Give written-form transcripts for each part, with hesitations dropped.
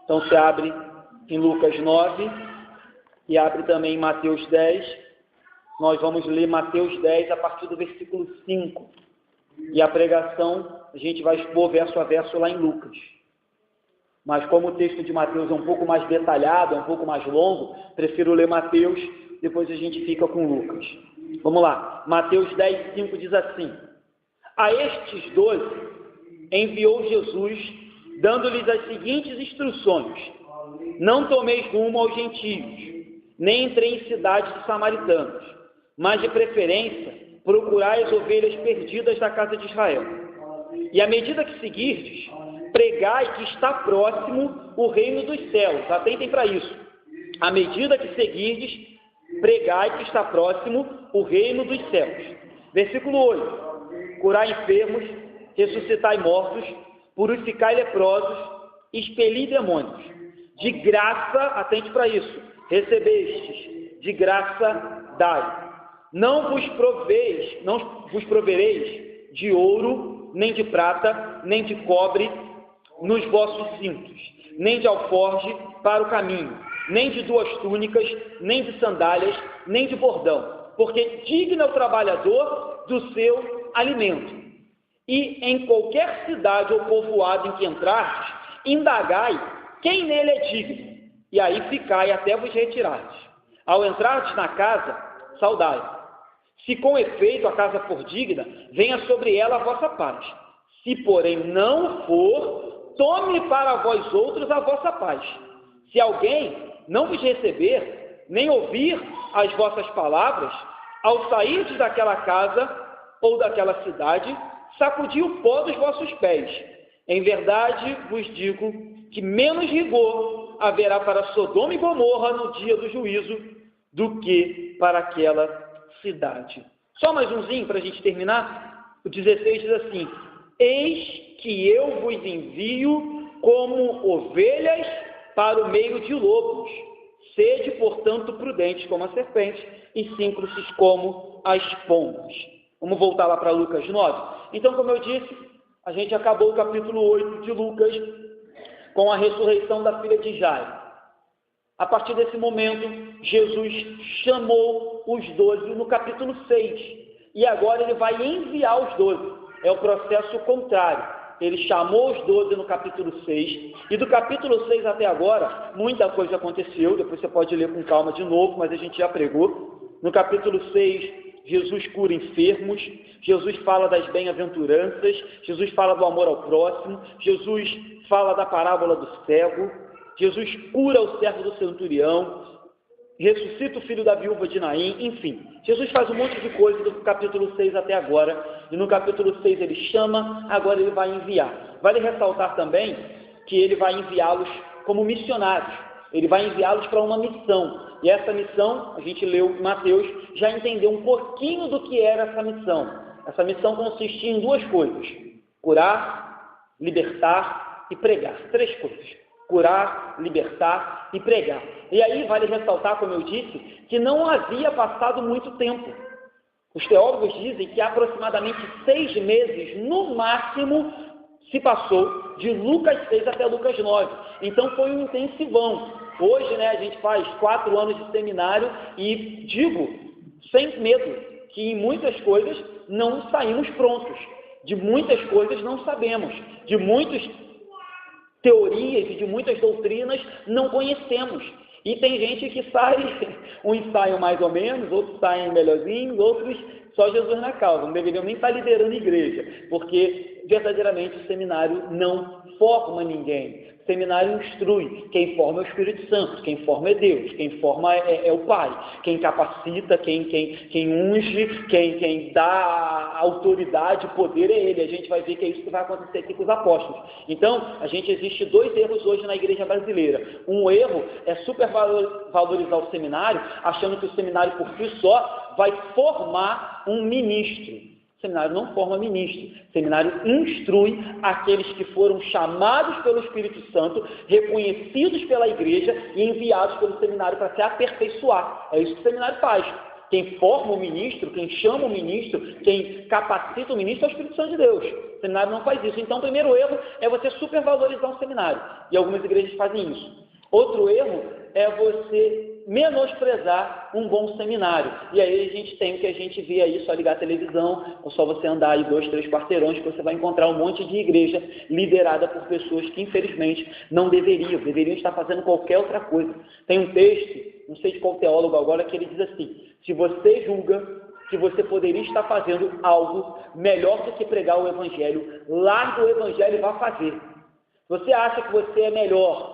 Então você abre em Lucas 9 e abre também em Mateus 10. Nós vamos ler Mateus 10 a partir do versículo 5. E a pregação a gente vai expor verso a verso lá em Lucas. Mas como o texto de Mateus é um pouco mais detalhado, é um pouco mais longo, prefiro ler Mateus, depois a gente fica com Lucas. Vamos lá. Mateus 10, 5 diz assim: a estes 12 enviou Jesus, dando-lhes as seguintes instruções: não tomeis rumo aos gentios, nem entrei em cidades dos samaritanos, mas de preferência procurai as ovelhas perdidas da casa de Israel. E à medida que seguirdes, pregai que está próximo o reino dos céus. Atentem para isso. À medida que seguirdes, pregai que está próximo o reino dos céus. Versículo 8. Curai enfermos, ressuscitai mortos, purificai leprosos, expeli demônios. De graça, atente para isso, recebestes, de graça dai. Não vos provereis de ouro, nem de prata, nem de cobre nos vossos cintos, nem de alforje para o caminho, nem de 2 túnicas, nem de sandálias, nem de bordão, porque digno é o trabalhador do seu alimento. E em qualquer cidade ou povoado em que entrardes, indagai quem nele é digno, e aí ficai até vos retirardes. Ao entrardes na casa, saudai. Se com efeito a casa for digna, venha sobre ela a vossa paz. Se porém não for, tome para vós outros a vossa paz. Se alguém não vos receber, nem ouvir as vossas palavras, ao sairdes daquela casa ou daquela cidade, sacudi o pó dos vossos pés. Em verdade vos digo que menos rigor haverá para Sodoma e Gomorra no dia do juízo do que para aquela cidade. Só mais umzinho para a gente terminar. O 16 diz assim: eis que eu vos envio como ovelhas para o meio de lobos. Sede, portanto, prudentes como a serpente e simples como as pombas. Vamos voltar lá para Lucas 9. Então, como eu disse, a gente acabou o capítulo 8 de Lucas com a ressurreição da filha de Jairo. A partir desse momento, Jesus chamou os 12 no capítulo 6. E agora ele vai enviar os 12. É o processo contrário. Ele chamou os 12 no capítulo 6. E do capítulo 6 até agora, muita coisa aconteceu. Depois você pode ler com calma de novo, mas a gente já pregou. No capítulo 6, Jesus cura enfermos. Jesus fala das bem-aventuranças. Jesus fala do amor ao próximo. Jesus fala da parábola do cego. Jesus cura o servo do centurião, ressuscita o filho da viúva de Naim, enfim. Jesus faz um monte de coisa do capítulo 6 até agora, e no capítulo 6 ele chama, agora ele vai enviar. Vale ressaltar também que ele vai enviá-los como missionários, ele vai enviá-los para uma missão, e essa missão, a gente leu em Mateus, já entendeu um pouquinho do que era essa missão. Essa missão consistia em 2 coisas: curar, libertar e pregar. 3 coisas. Curar, libertar e pregar. E aí vale ressaltar, como eu disse, que não havia passado muito tempo. Os teólogos dizem que aproximadamente 6 meses, no máximo, se passou de Lucas 6 até Lucas 9. Então foi um intensivão. Hoje, a gente faz 4 anos de seminário e digo, sem medo, que em muitas coisas não saímos prontos. De muitas coisas não sabemos. De muitas teorias e de muitas doutrinas não conhecemos. E tem gente que sai, uns saem mais ou menos, outros saem melhorzinhos, outros só Jesus na causa, não deveriam nem estar liderando a igreja, porque verdadeiramente o seminário não forma ninguém. O seminário instrui, quem forma é o Espírito Santo, quem forma é Deus, quem forma é o Pai, quem capacita, quem unge, quem dá autoridade, poder é Ele. A gente vai ver que é isso que vai acontecer aqui com os apóstolos. Então, existe 2 erros hoje na igreja brasileira. Um erro é supervalorizar o seminário, achando que o seminário por si só vai formar um ministro. O seminário não forma ministro. O seminário instrui aqueles que foram chamados pelo Espírito Santo, reconhecidos pela igreja e enviados pelo seminário para se aperfeiçoar. É isso que o seminário faz. Quem forma o ministro, quem chama o ministro, quem capacita o ministro é o Espírito Santo de Deus. O seminário não faz isso. Então, o primeiro erro é você supervalorizar um seminário. E algumas igrejas fazem isso. Outro erro é você menosprezar um bom seminário. E aí a gente tem o que a gente vê aí, só ligar a televisão, ou só você andar aí 2, 3 quarteirões, que você vai encontrar um monte de igreja liderada por pessoas que, infelizmente, não deveriam estar fazendo qualquer outra coisa. Tem um texto, não sei de qual teólogo agora, que ele diz assim: se você julga que você poderia estar fazendo algo melhor do que pregar o Evangelho, largue o Evangelho e vá fazer. Se você acha que você é melhor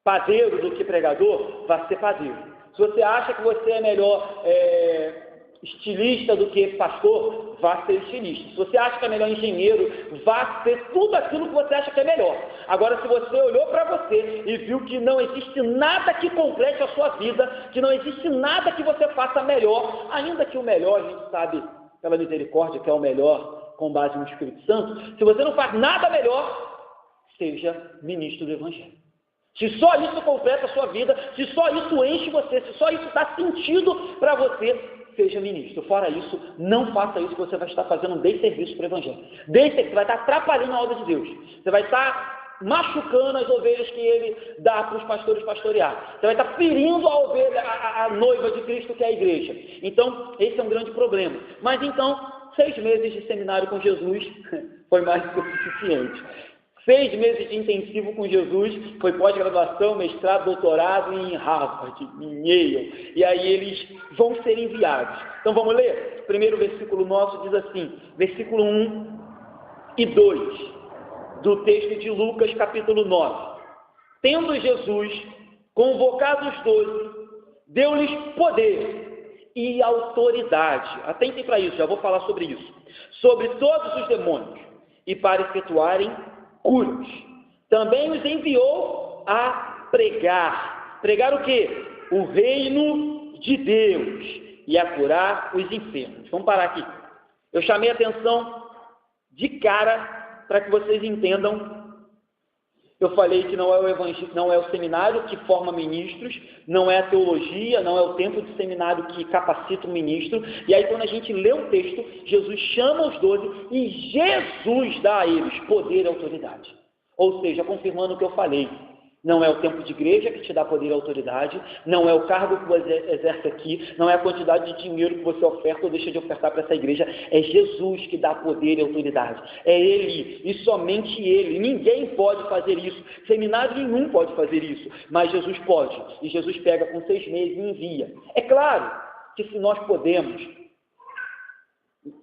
padeiro do que pregador, vá ser padeiro. Se você acha que você é melhor estilista do que pastor, vá ser estilista. Se você acha que é melhor engenheiro, vá ser tudo aquilo que você acha que é melhor. Agora, se você olhou para você e viu que não existe nada que complete a sua vida, que não existe nada que você faça melhor, ainda que o melhor, a gente sabe pela misericórdia que é o melhor com base no Espírito Santo, se você não faz nada melhor, seja ministro do Evangelho. Se só isso completa a sua vida, se só isso enche você, se só isso dá sentido para você, seja ministro. Fora isso, não faça isso, que você vai estar fazendo um desserviço para o Evangelho. Você vai estar atrapalhando a obra de Deus. Você vai estar machucando as ovelhas que ele dá para os pastores pastorear. Você vai estar ferindo a ovelha, a noiva de Cristo, que é a igreja. Então, esse é um grande problema. Mas então, 6 meses de seminário com Jesus foi mais do que o suficiente. 6 meses de intensivo com Jesus, foi pós-graduação, mestrado, doutorado em Harvard, em Yale. E aí eles vão ser enviados. Então vamos ler? O primeiro versículo nosso diz assim, versículo 1 e 2, do texto de Lucas, capítulo 9. Tendo Jesus convocado os 12, deu-lhes poder e autoridade. Atentem para isso, já vou falar sobre isso. Sobre todos os demônios, e para efetuarem curas. Também os enviou a pregar. Pregar o quê? O reino de Deus e a curar os enfermos. Vamos parar aqui. Eu chamei a atenção de cara para que vocês entendam. Eu falei que não é o evangelho, não é o seminário que forma ministros, não é a teologia, não é o tempo de seminário que capacita um ministro. E aí quando a gente lê o texto, Jesus chama os 12 e Jesus dá a eles poder e autoridade. Ou seja, confirmando o que eu falei. Não é o tempo de igreja que te dá poder e autoridade, não é o cargo que você exerce aqui, não é a quantidade de dinheiro que você oferta ou deixa de ofertar para essa igreja, é Jesus que dá poder e autoridade, é Ele, e somente Ele, ninguém pode fazer isso, seminário nenhum pode fazer isso, mas Jesus pode, e Jesus pega com 6 meses e envia. É claro que se nós podemos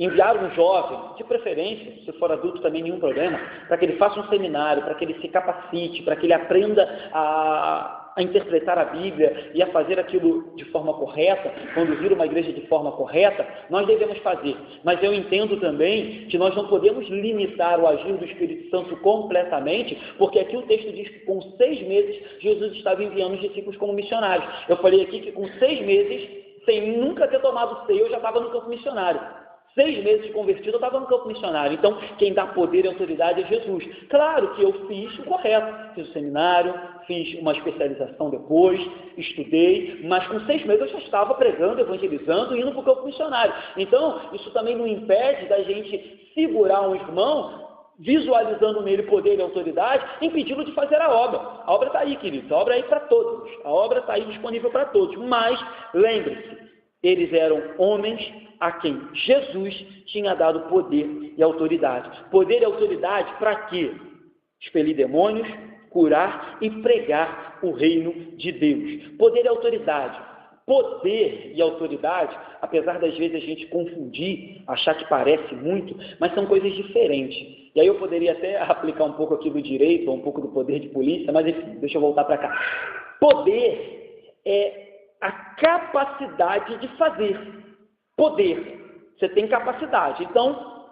enviar um jovem, de preferência, se for adulto também nenhum problema, para que ele faça um seminário, para que ele se capacite, para que ele aprenda a interpretar a Bíblia e a fazer aquilo de forma correta, conduzir uma igreja de forma correta, nós devemos fazer. Mas eu entendo também que nós não podemos limitar o agir do Espírito Santo completamente, porque aqui o texto diz que com 6 meses Jesus estava enviando os discípulos como missionários. Eu falei aqui que com 6 meses, sem nunca ter tomado ceia, eu já estava no campo missionário. 6 meses de convertido, eu estava no campo missionário. Então, quem dá poder e autoridade é Jesus. Claro que eu fiz o correto. Fiz o seminário, fiz uma especialização depois, estudei, mas com 6 meses eu já estava pregando, evangelizando, indo para o campo missionário. Então, isso também não impede da gente segurar um irmão, visualizando nele poder e autoridade, impedi-lo de fazer a obra. A obra está aí, queridos. A obra é aí para todos. A obra está aí disponível para todos. Mas, lembre-se, eles eram homens a quem Jesus tinha dado poder e autoridade. Poder e autoridade para quê? Expelir demônios, curar e pregar o reino de Deus. Poder e autoridade. Poder e autoridade, apesar das vezes a gente confundir, achar que parece muito, mas são coisas diferentes. E aí eu poderia até aplicar um pouco aqui do direito, um pouco do poder de polícia, mas enfim, deixa eu voltar para cá. Poder é a capacidade de fazer. Poder. Você tem capacidade. Então,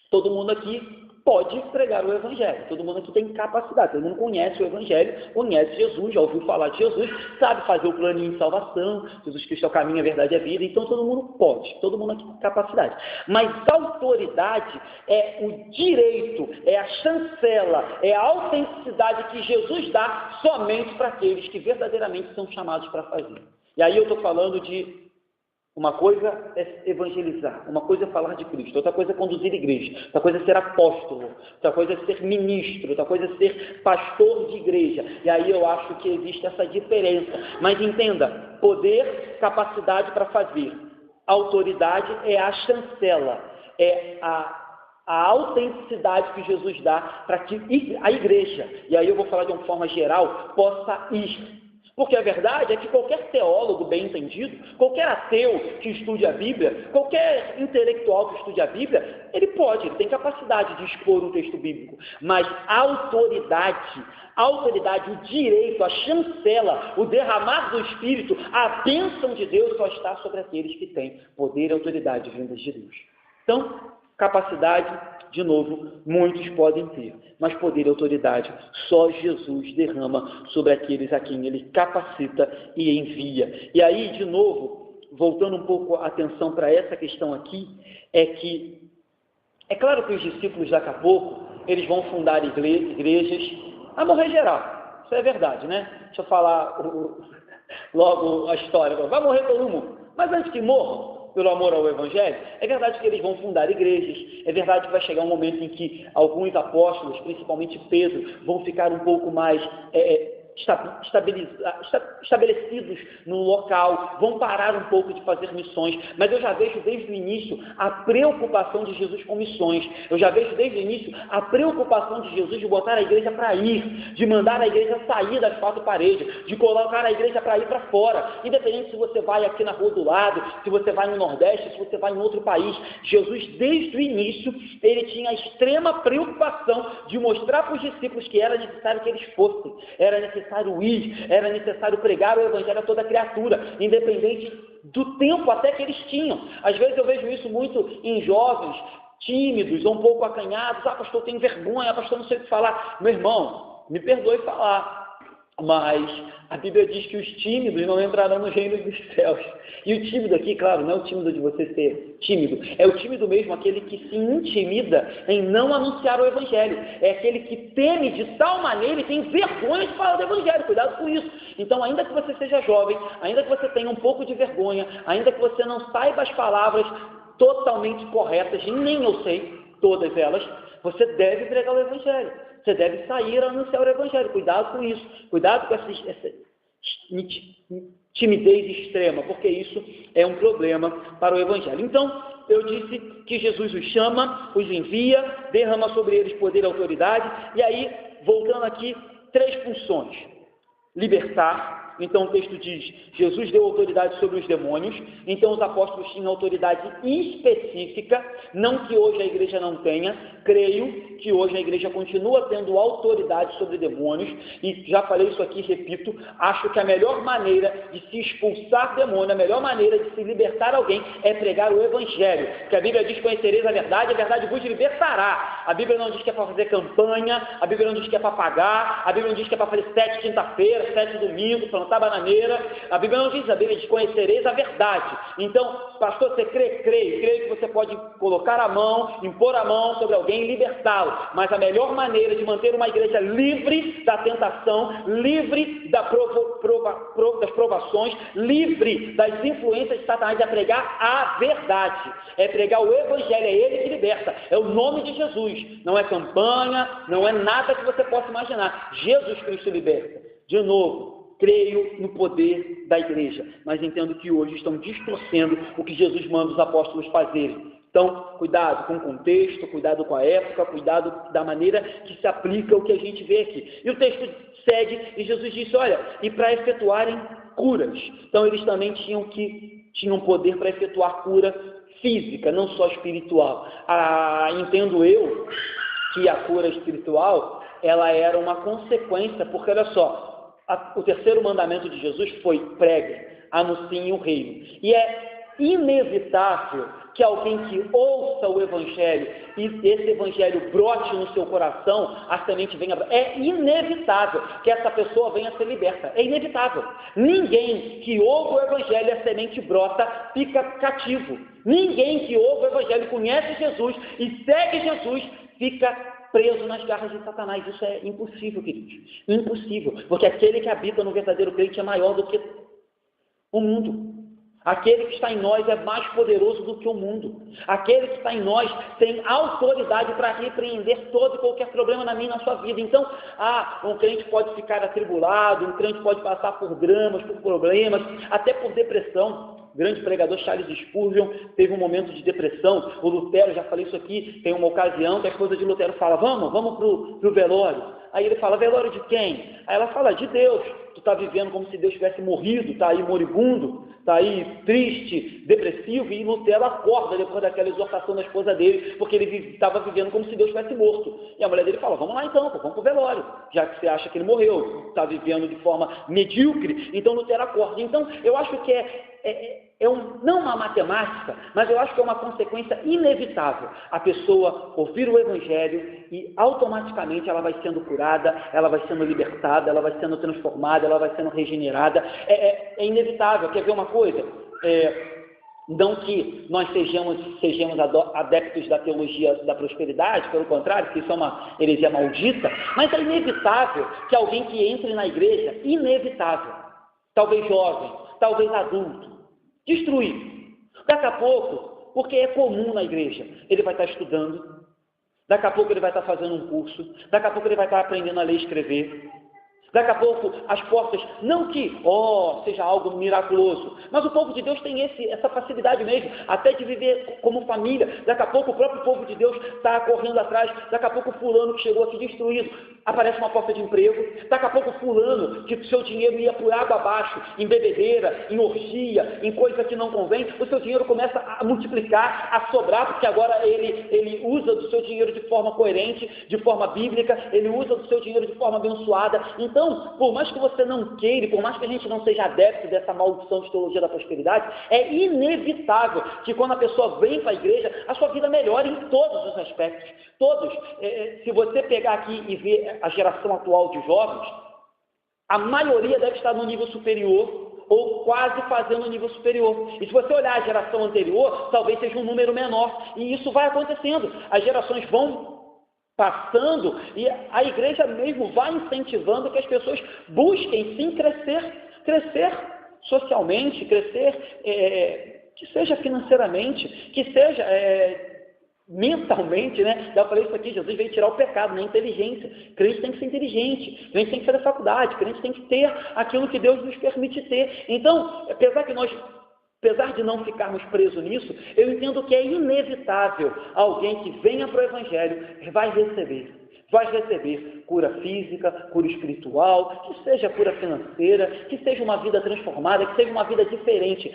todo mundo aqui pode pregar o Evangelho. Todo mundo aqui tem capacidade. Todo mundo conhece o Evangelho, conhece Jesus, já ouviu falar de Jesus, sabe fazer o planinho de salvação. Jesus Cristo é o caminho, a verdade e a vida. Então, todo mundo pode. Todo mundo aqui tem capacidade. Mas autoridade é o direito, é a chancela, é a autenticidade que Jesus dá somente para aqueles que verdadeiramente são chamados para fazer. E aí eu estou falando de Uma coisa é evangelizar, uma coisa é falar de Cristo, outra coisa é conduzir igreja, outra coisa é ser apóstolo, outra coisa é ser ministro, outra coisa é ser pastor de igreja. E aí eu acho que existe essa diferença. Mas entenda, poder, capacidade para fazer. Autoridade é a chancela, é a autenticidade que Jesus dá para que a igreja, e aí eu vou falar de uma forma geral, possa ir. Porque a verdade é que qualquer teólogo bem entendido, qualquer ateu que estude a Bíblia, qualquer intelectual que estude a Bíblia, ele tem capacidade de expor um texto bíblico, mas a autoridade, o direito, a chancela, o derramar do Espírito, a bênção de Deus só está sobre aqueles que têm poder e autoridade vindas de Deus. Então, capacidade, de novo, muitos podem ter, mas poder e autoridade só Jesus derrama sobre aqueles a quem Ele capacita e envia. E aí, de novo, voltando um pouco a atenção para essa questão aqui, é claro que os discípulos daqui a pouco, eles vão fundar igrejas a morrer geral, isso é verdade, né? Deixa eu falar logo a história, vai morrer todo mundo, mas antes que morram, pelo amor ao Evangelho, é verdade que eles vão fundar igrejas, é verdade que vai chegar um momento em que alguns apóstolos, principalmente Pedro, vão ficar um pouco mais estabelecidos no local, vão parar um pouco de fazer missões, mas eu já vejo desde o início a preocupação de Jesus com missões, eu já vejo desde o início a preocupação de Jesus de botar a igreja para ir, de mandar a igreja sair das quatro paredes, de colocar a igreja para ir para fora, independente se você vai aqui na rua do lado, se você vai no Nordeste, se você vai em outro país. Jesus, desde o início, ele tinha a extrema preocupação de mostrar para os discípulos que era necessário que eles fossem, era necessário ir, era necessário pregar o Evangelho a toda criatura, independente do tempo até que eles tinham. Às vezes eu vejo isso muito em jovens, tímidos, ou um pouco acanhados. Pastor, eu tenho vergonha, pastor, não sei o que falar. Meu irmão, me perdoe falar, mas a Bíblia diz que os tímidos não entrarão no reino dos céus. E o tímido aqui, claro, não é o tímido de você ser tímido, é o tímido mesmo, aquele que se intimida em não anunciar o Evangelho, é aquele que teme de tal maneira e tem vergonha de falar do Evangelho. Cuidado com isso. Então, ainda que você seja jovem, ainda que você tenha um pouco de vergonha, ainda que você não saiba as palavras totalmente corretas, e nem eu sei todas elas, você deve pregar o Evangelho. Você deve sair a anunciar o Evangelho. Cuidado com isso. Cuidado com essa timidez extrema, porque isso é um problema para o Evangelho. Então, eu disse que Jesus os chama, os envia, derrama sobre eles poder e autoridade. E aí, voltando aqui, 3 funções. Libertar. Então o texto diz, Jesus deu autoridade sobre os demônios, então os apóstolos tinham autoridade específica, não que hoje a igreja não tenha, creio que hoje a igreja continua tendo autoridade sobre demônios, e já falei isso aqui, repito, acho que a melhor maneira de se expulsar demônio, a melhor maneira de se libertar alguém é pregar o Evangelho, que a Bíblia diz, conhecereis a verdade vos libertará. A Bíblia não diz que é para fazer campanha, a Bíblia não diz que é para pagar, a Bíblia não diz que é para fazer 7 quinta-feira, 7 domingo, plantar bananeira. A Bíblia não diz, a Bíblia diz, conhecereis a verdade. Então, pastor, você creio que você pode colocar a mão, impor a mão sobre alguém e libertá-lo, mas a melhor maneira de manter uma igreja livre da tentação, livre das provações, livre das influências de Satanás, é pregar a verdade, é pregar o Evangelho, é ele que liberta, é o nome de Jesus, não é campanha, não é nada que você possa imaginar. Jesus Cristo liberta. De novo, creio no poder da igreja, mas entendo que hoje estão distorcendo o que Jesus manda os apóstolos fazerem. Então, cuidado com o contexto, cuidado com a época, cuidado da maneira que se aplica o que a gente vê aqui. E o texto segue e Jesus disse, olha, e para efetuarem curas. Então, eles também tinham poder para efetuar cura física, não só espiritual. Entendo eu que a cura espiritual, ela era uma consequência, porque olha só, o terceiro mandamento de Jesus foi pregue, anunciem o reino. E é inevitável que alguém que ouça o Evangelho e esse Evangelho brote no seu coração, a semente venha. É inevitável que essa pessoa venha a ser liberta. É inevitável. Ninguém que ouve o Evangelho e a semente brota fica cativo. Ninguém que ouve o Evangelho, conhece Jesus e segue Jesus, fica preso nas garras de Satanás. Isso é impossível, queridos. Impossível. Porque aquele que habita no verdadeiro crente é maior do que o mundo. Aquele que está em nós é mais poderoso do que o mundo. Aquele que está em nós tem autoridade para repreender todo e qualquer problema na minha e na sua vida. Então, um crente pode ficar atribulado, um crente pode passar por dramas, por problemas, até por depressão. O grande pregador Charles Spurgeon teve um momento de depressão. O Lutero, já falei isso aqui, tem uma ocasião que a esposa de Lutero fala, vamos pro velório. Aí ele fala, velório de quem? Aí ela fala, de Deus. Tu está vivendo como se Deus tivesse morrido, está aí moribundo, está aí triste, depressivo, e Lutero acorda depois daquela exortação da esposa dele, porque ele estava vivendo como se Deus tivesse morto. E a mulher dele fala, vamos lá então, vamos para o velório, já que você acha que ele morreu, está vivendo de forma medíocre, então Lutero acorda. Então, eu acho que não uma matemática, mas eu acho que é uma consequência inevitável. A pessoa ouvir o Evangelho e automaticamente ela vai sendo curada, ela vai sendo libertada, ela vai sendo transformada, ela vai sendo regenerada. É inevitável. Quer ver uma coisa? Não que nós sejamos adeptos da teologia da prosperidade, pelo contrário, que isso é uma heresia maldita, mas é inevitável que alguém que entre na igreja, inevitável, talvez jovem, talvez adulto, destruído. Daqui a pouco, porque é comum na igreja, ele vai estar estudando, daqui a pouco ele vai estar fazendo um curso, daqui a pouco ele vai estar aprendendo a ler e escrever, daqui a pouco as portas, não que, seja algo miraculoso, mas o povo de Deus tem essa facilidade mesmo, até de viver como família. Daqui a pouco o próprio povo de Deus está correndo atrás, daqui a pouco o fulano que chegou aqui destruído, aparece uma porta de emprego, daqui a pouco o fulano que o seu dinheiro ia por água abaixo, em bebedeira, em orgia, em coisa que não convém, o seu dinheiro começa a multiplicar, a sobrar, porque agora ele usa do seu dinheiro de forma coerente, de forma bíblica, ele usa do seu dinheiro de forma abençoada. Então, por mais que você não queira, por mais que a gente não seja adepto dessa maldição de teologia da prosperidade, é inevitável que quando a pessoa vem para a igreja, a sua vida melhore em todos os aspectos. Todos. Se você pegar aqui e ver a geração atual de jovens, a maioria deve estar no nível superior ou quase fazendo o nível superior. E se você olhar a geração anterior, talvez seja um número menor. E isso vai acontecendo. As gerações vão passando e a igreja mesmo vai incentivando que as pessoas busquem sim crescer socialmente, crescer que seja financeiramente, que seja mentalmente, né? Já falei isso aqui, Jesus veio tirar o pecado, né? Inteligência. Crente tem que ser inteligente, crente tem que fazer faculdade, crente tem que ter aquilo que Deus nos permite ter. Então, apesar de não ficarmos presos nisso, eu entendo que é inevitável alguém que venha para o Evangelho vai receber cura física, cura espiritual, que seja cura financeira, que seja uma vida transformada, que seja uma vida diferente.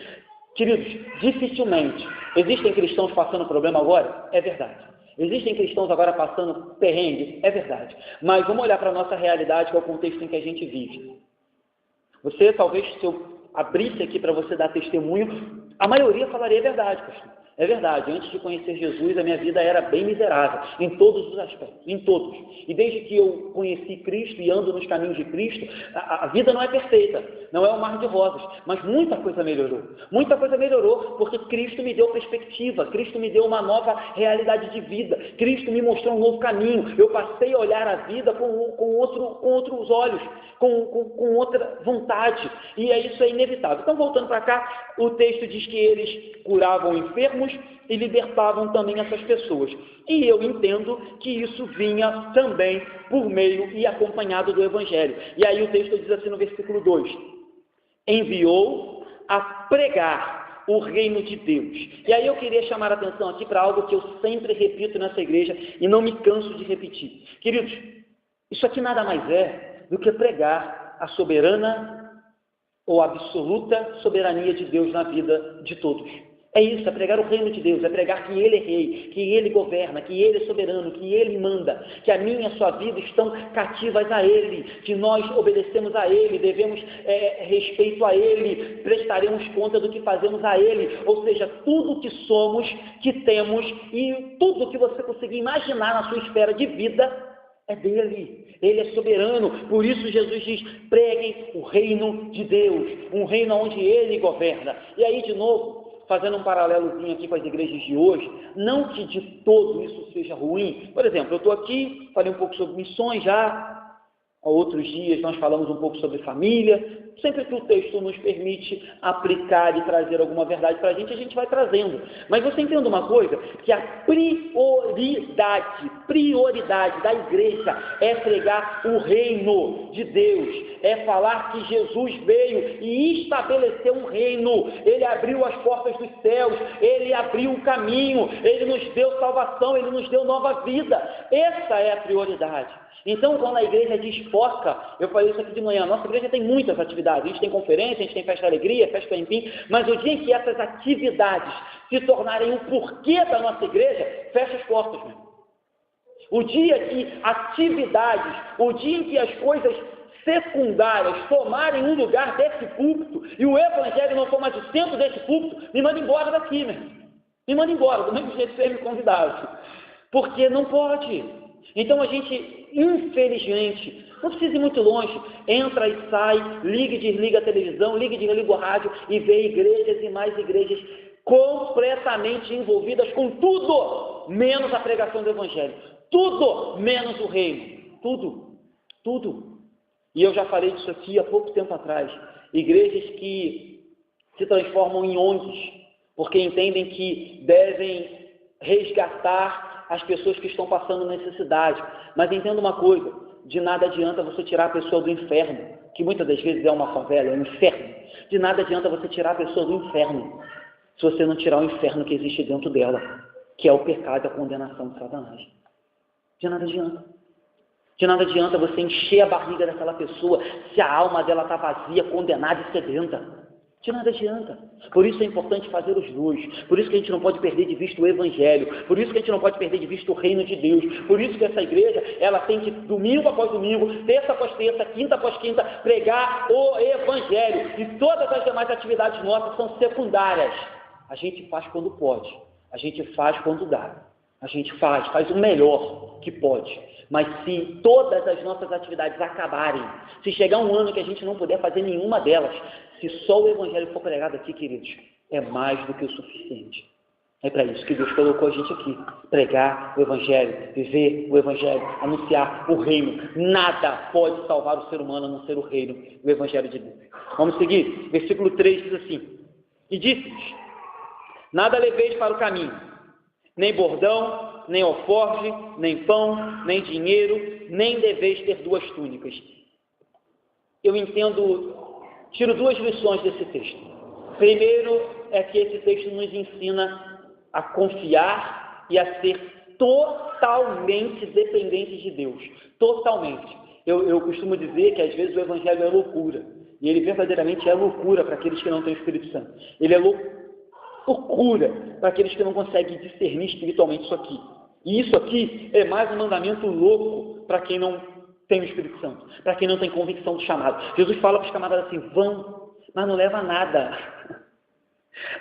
Queridos, dificilmente existem cristãos passando problema agora? É verdade. Existem cristãos agora passando perrengue? É verdade. Mas vamos olhar para a nossa realidade, que é o contexto em que a gente vive. Você, talvez, se eu abrisse aqui para você dar testemunho, a maioria falaria a verdade, pastor. É verdade, antes de conhecer Jesus, a minha vida era bem miserável, em todos os aspectos, em todos. E desde que eu conheci Cristo e ando nos caminhos de Cristo, a vida não é perfeita, não é um mar de rosas, mas muita coisa melhorou. Muita coisa melhorou, porque Cristo me deu perspectiva, Cristo me deu uma nova realidade de vida, Cristo me mostrou um novo caminho. Eu passei a olhar a vida com outros olhos, com outra vontade, e isso é inevitável. Então, voltando para cá, o texto diz que eles curavam enfermos e libertavam também essas pessoas. E eu entendo que isso vinha também por meio e acompanhado do Evangelho. E aí o texto diz assim no versículo 2: enviou a pregar o reino de Deus. E aí eu queria chamar a atenção aqui para algo que eu sempre repito nessa igreja e não me canso de repetir. Queridos, isso aqui nada mais é do que pregar a soberana ou absoluta soberania de Deus na vida de todos. É isso, é pregar o reino de Deus, é pregar que Ele é rei, que Ele governa, que Ele é soberano, que Ele manda, que a minha e a sua vida estão cativas a Ele, que nós obedecemos a Ele, devemos respeito a Ele, prestaremos conta do que fazemos a Ele, ou seja, tudo que somos, que temos e tudo que você conseguir imaginar na sua esfera de vida é dele, Ele é soberano. Por isso Jesus diz, preguem o reino de Deus, um reino onde Ele governa. E aí de novo, fazendo um paralelozinho aqui com as igrejas de hoje, não que de todo isso seja ruim. Por exemplo, eu estou aqui, falei um pouco sobre missões já, Há outros dias nós falamos um pouco sobre família. Sempre que o texto nos permite aplicar e trazer alguma verdade para a gente vai trazendo. Mas você entende uma coisa? Que a prioridade da igreja é pregar o reino de Deus. É falar que Jesus veio e estabeleceu um reino. Ele abriu as portas dos céus. Ele abriu o caminho. Ele nos deu salvação. Ele nos deu nova vida. Essa é a prioridade. Então, quando a igreja desfoca, eu falei isso aqui de manhã, a nossa igreja tem muitas atividades, a gente tem conferência, a gente tem festa da alegria, festa do Empim, mas o dia em que essas atividades se tornarem o porquê da nossa igreja, fecha as portas, meu irmão. O dia que atividades, o dia em que as coisas secundárias tomarem um lugar desse púlpito e o evangelho não for mais o centro desse púlpito, me manda embora daqui, meu irmão. Me manda embora, do mesmo jeito que você me convidado. Porque não pode. Então a gente, infelizmente, não precisa ir muito longe, entra e sai, liga e desliga a televisão, liga e desliga o rádio e vê igrejas e mais igrejas completamente envolvidas com tudo, menos a pregação do evangelho, tudo menos o reino, tudo. E eu já falei disso aqui há pouco tempo atrás, igrejas que se transformam em ONGs, porque entendem que devem resgatar as pessoas que estão passando necessidade. Mas entenda uma coisa, de nada adianta você tirar a pessoa do inferno, que muitas das vezes é uma favela, é um inferno. De nada adianta você tirar a pessoa do inferno, se você não tirar o inferno que existe dentro dela, que é o pecado e a condenação de Satanás. De nada adianta. De nada adianta você encher a barriga daquela pessoa, se a alma dela está vazia, condenada e sedenta. De nada adianta. Por isso é importante fazer os dois. Por isso que a gente não pode perder de vista o evangelho. Por isso que a gente não pode perder de vista o reino de Deus. Por isso que essa igreja, ela tem que, domingo após domingo, terça após terça, quinta após quinta, pregar o evangelho. E todas as demais atividades nossas são secundárias. A gente faz quando pode. A gente faz quando dá. A gente faz o melhor que pode. Mas se todas as nossas atividades acabarem, se chegar um ano que a gente não puder fazer nenhuma delas, se só o evangelho for pregado aqui, queridos, é mais do que o suficiente. É para isso que Deus colocou a gente aqui. Pregar o evangelho, viver o evangelho, anunciar o reino. Nada pode salvar o ser humano a não ser o reino, o evangelho de Deus. Vamos seguir. Versículo 3 diz assim: E disse-lhes: Nada leveis para o caminho, nem bordão, nem alforge, nem pão, nem dinheiro, nem deveis ter duas túnicas. Eu tiro duas lições desse texto. Primeiro é que esse texto nos ensina a confiar e a ser totalmente dependentes de Deus. Totalmente. Eu costumo dizer que às vezes o evangelho é loucura. E ele verdadeiramente é loucura para aqueles que não têm o Espírito Santo. Ele é loucura para aqueles que não conseguem discernir espiritualmente isso aqui. E isso aqui é mais um mandamento louco para quem não tem o Espírito Santo, para quem não tem convicção do chamado. Jesus fala para os camaradas assim: vão, mas não leva nada.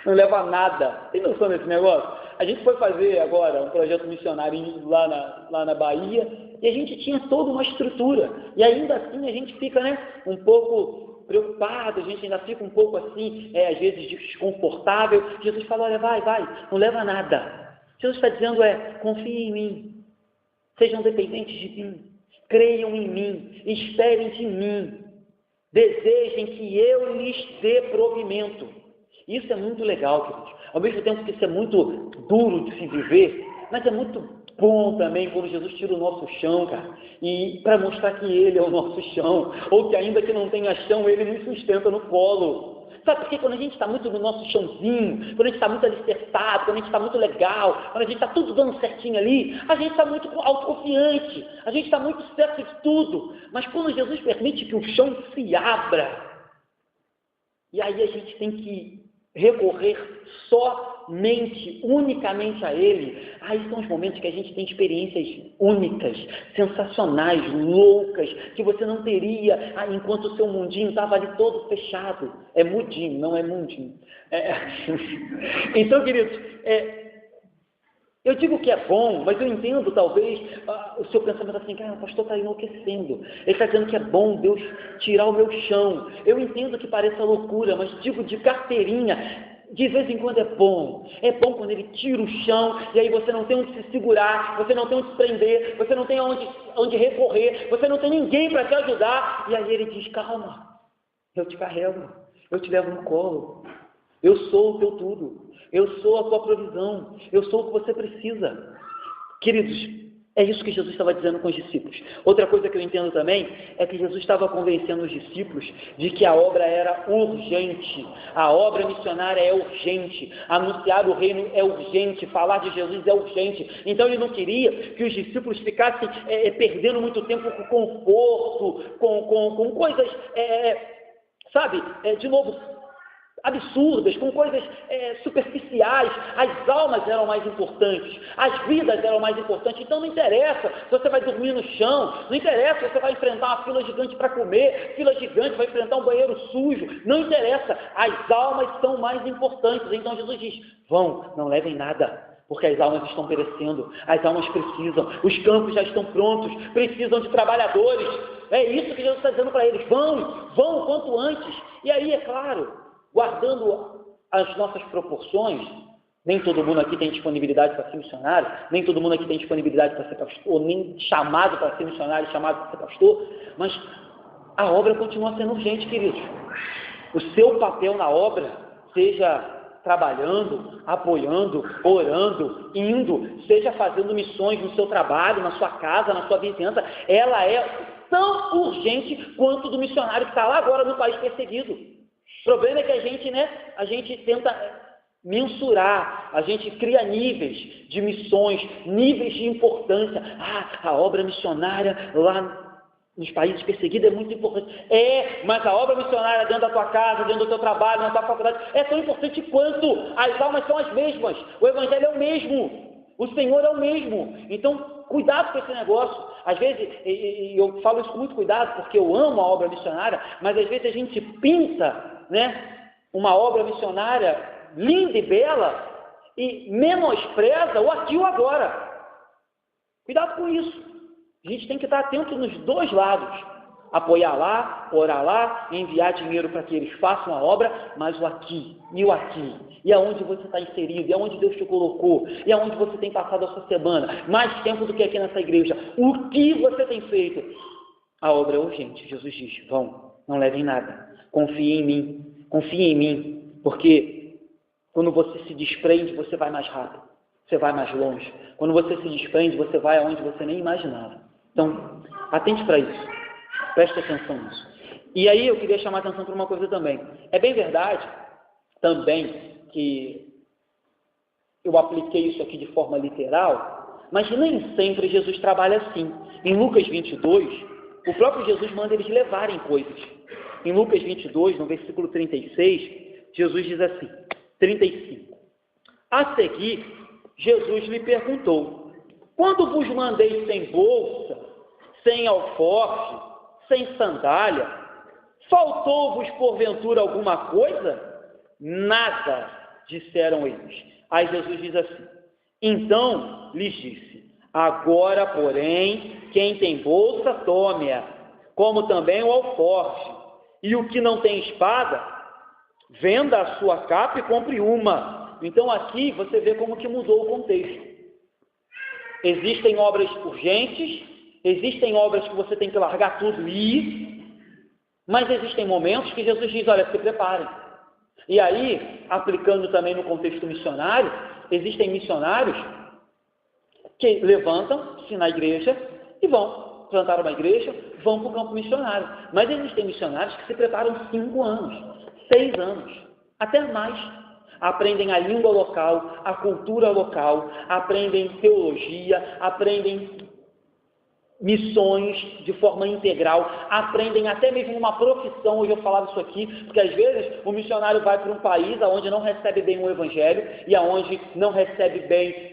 Não leva nada. Tem noção desse negócio? A gente foi fazer agora um projeto missionário lá na Bahia e a gente tinha toda uma estrutura. E ainda assim a gente fica, um pouco preocupado, a gente ainda fica um pouco assim, às vezes desconfortável. Jesus fala: olha, vai, não leva nada. Jesus está dizendo confiem em mim, sejam dependentes de mim, creiam em mim, esperem de mim, desejem que eu lhes dê provimento. Isso é muito legal, queridos. Ao mesmo tempo que isso é muito duro de se viver, mas é muito bom também quando Jesus tira o nosso chão, cara, e para mostrar que Ele é o nosso chão, ou que ainda que não tenha chão, Ele nos sustenta no colo. Sabe por quê? Quando a gente está muito no nosso chãozinho, quando a gente está muito alicerçado, quando a gente está muito legal, quando a gente está tudo dando certinho ali, a gente está muito autoconfiante, a gente está muito certo de tudo. Mas quando Jesus permite que o chão se abra, e aí a gente tem que recorrer somente, unicamente a Ele, aí são os momentos que a gente tem experiências únicas, sensacionais, loucas, que você não teria enquanto o seu mundinho estava ali todo fechado. É mudinho, não é mundinho. Então, queridos, eu digo que é bom, mas eu entendo talvez o seu pensamento assim: cara, o pastor está enlouquecendo. Ele está dizendo que é bom Deus tirar o meu chão. Eu entendo que pareça loucura, mas digo de carteirinha, de vez em quando é bom quando ele tira o chão, e aí você não tem onde se segurar, você não tem onde se prender, você não tem onde recorrer, você não tem ninguém para te ajudar, e aí ele diz, calma, eu te carrego, eu te levo no colo, eu sou o teu tudo, eu sou a tua provisão, eu sou o que você precisa. Queridos, é isso que Jesus estava dizendo com os discípulos. Outra coisa que eu entendo também é que Jesus estava convencendo os discípulos de que a obra era urgente, a obra missionária é urgente, anunciar o reino é urgente, falar de Jesus é urgente. Então ele não queria que os discípulos ficassem perdendo muito tempo com conforto, com coisas, de novo, absurdas, com coisas superficiais. As almas eram mais importantes, as vidas eram mais importantes. Então não interessa se você vai dormir no chão, não interessa se você vai enfrentar uma fila gigante para comer, fila gigante, vai enfrentar um banheiro sujo, não interessa, as almas são mais importantes. Então Jesus diz, vão, não levem nada, porque as almas estão perecendo, as almas precisam, os campos já estão prontos, precisam de trabalhadores. É isso que Jesus está dizendo para eles, vão o quanto antes. E aí, é claro, guardando as nossas proporções, nem todo mundo aqui tem disponibilidade para ser missionário, nem todo mundo aqui tem disponibilidade para ser pastor, nem chamado para ser missionário, chamado para ser pastor, mas a obra continua sendo urgente, queridos. O seu papel na obra, seja trabalhando, apoiando, orando, indo, seja fazendo missões no seu trabalho, na sua casa, na sua vizinhança, ela é tão urgente quanto do missionário que está lá agora no país perseguido. O problema é que a gente tenta mensurar, a gente cria níveis de missões, níveis de importância. A obra missionária lá nos países perseguidos é muito importante. Mas a obra missionária dentro da tua casa, dentro do teu trabalho, na tua faculdade, é tão importante quanto. As almas são as mesmas, o evangelho é o mesmo, o Senhor é o mesmo. Então, cuidado com esse negócio. Às vezes, e eu falo isso com muito cuidado, porque eu amo a obra missionária, mas às vezes a gente pinta uma obra missionária linda e bela e menospreza o aqui e o agora. Cuidado com isso. A gente tem que estar atento nos dois lados. Apoiar lá, orar lá, enviar dinheiro para que eles façam a obra, mas o aqui, e aonde você está inserido, e aonde Deus te colocou, e aonde você tem passado a sua semana, mais tempo do que aqui nessa igreja, o que você tem feito? A obra é urgente. Jesus diz, vão, não levem nada, confiem em mim, porque quando você se desprende, você vai mais rápido, você vai mais longe. Quando você se desprende, você vai aonde você nem imaginava. Então, atente para isso, preste atenção nisso. E aí eu queria chamar a atenção para uma coisa também. É bem verdade também que eu apliquei isso aqui de forma literal, mas nem sempre Jesus trabalha assim. Em Lucas 22, o próprio Jesus manda eles levarem coisas. Em Lucas 22, no versículo 36, Jesus diz assim, 35. A seguir, Jesus lhe perguntou, quando vos mandei sem bolsa, sem alforje, sem sandália, faltou-vos porventura alguma coisa? Nada, disseram eles. Aí Jesus diz assim, então lhes disse, agora, porém, quem tem bolsa, tome-a, como também o alforje, e o que não tem espada, venda a sua capa e compre uma. Então aqui você vê como que mudou o contexto. Existem obras urgentes, existem obras que você tem que largar tudo e ir, mas existem momentos que Jesus diz, olha, se preparem. E aí, aplicando também no contexto missionário, existem missionários que levantam-se na igreja e vão plantar uma igreja, vão para o campo missionário. Mas existem missionários que se preparam 5 anos, 6 anos, até mais. Aprendem a língua local, a cultura local, aprendem teologia, aprendem missões de forma integral, aprendem até mesmo uma profissão. Hoje eu falava isso aqui, porque às vezes o missionário vai para um país onde não recebe bem o evangelho e onde não recebe bem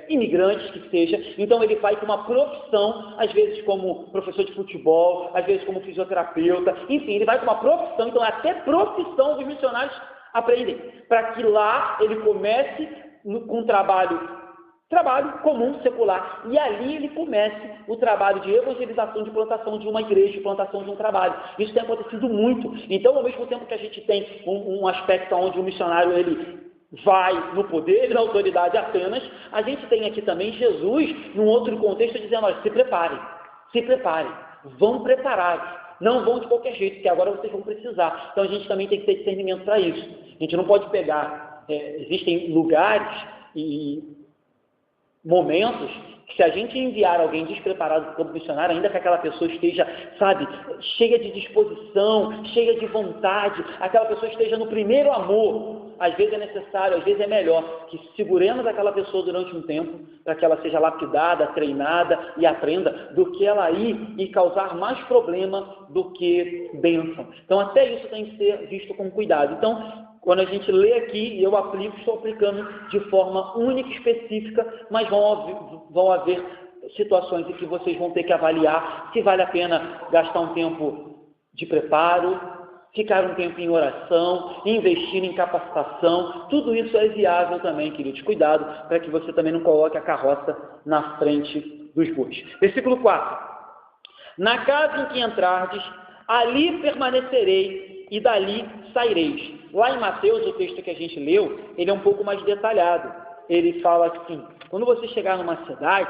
imigrantes que seja, então ele vai com uma profissão, às vezes como professor de futebol, às vezes como fisioterapeuta, enfim, ele vai com uma profissão, então até profissão os missionários aprendem, para que lá ele comece com um trabalho Trabalho comum, secular. E ali ele começa o trabalho de evangelização, de plantação de uma igreja, de plantação de um trabalho. Isso tem acontecido muito. Então, ao mesmo tempo que a gente tem um aspecto onde o missionário ele vai no poder e na autoridade apenas, a gente tem aqui também Jesus, num outro contexto, dizendo, olha, se preparem, vão preparados. Não vão de qualquer jeito, porque agora vocês vão precisar. Então, a gente também tem que ter discernimento para isso. A gente não pode pegar... existem lugares e momentos que se a gente enviar alguém despreparado para o campo missionário, ainda que aquela pessoa esteja, sabe, cheia de disposição, cheia de vontade, aquela pessoa esteja no primeiro amor, às vezes é necessário, às vezes é melhor que seguremos aquela pessoa durante um tempo, para que ela seja lapidada, treinada e aprenda, do que ela ir e causar mais problema do que bênção. Então até isso tem que ser visto com cuidado. Então, quando a gente lê aqui, e eu aplico, estou aplicando de forma única e específica, mas vão haver situações em que vocês vão ter que avaliar se vale a pena gastar um tempo de preparo, ficar um tempo em oração, investir em capacitação. Tudo isso é viável também, queridos. Cuidado para que você também não coloque a carroça na frente dos bois. Versículo 4. Na casa em que entrardes, ali permanecerei e dali saireis. Lá em Mateus, o texto que a gente leu, ele é um pouco mais detalhado. Ele fala assim, quando você chegar numa cidade,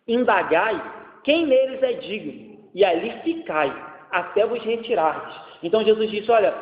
indagai quem neles é digno, e ali ficai, até vos retirardes. Então Jesus disse, olha,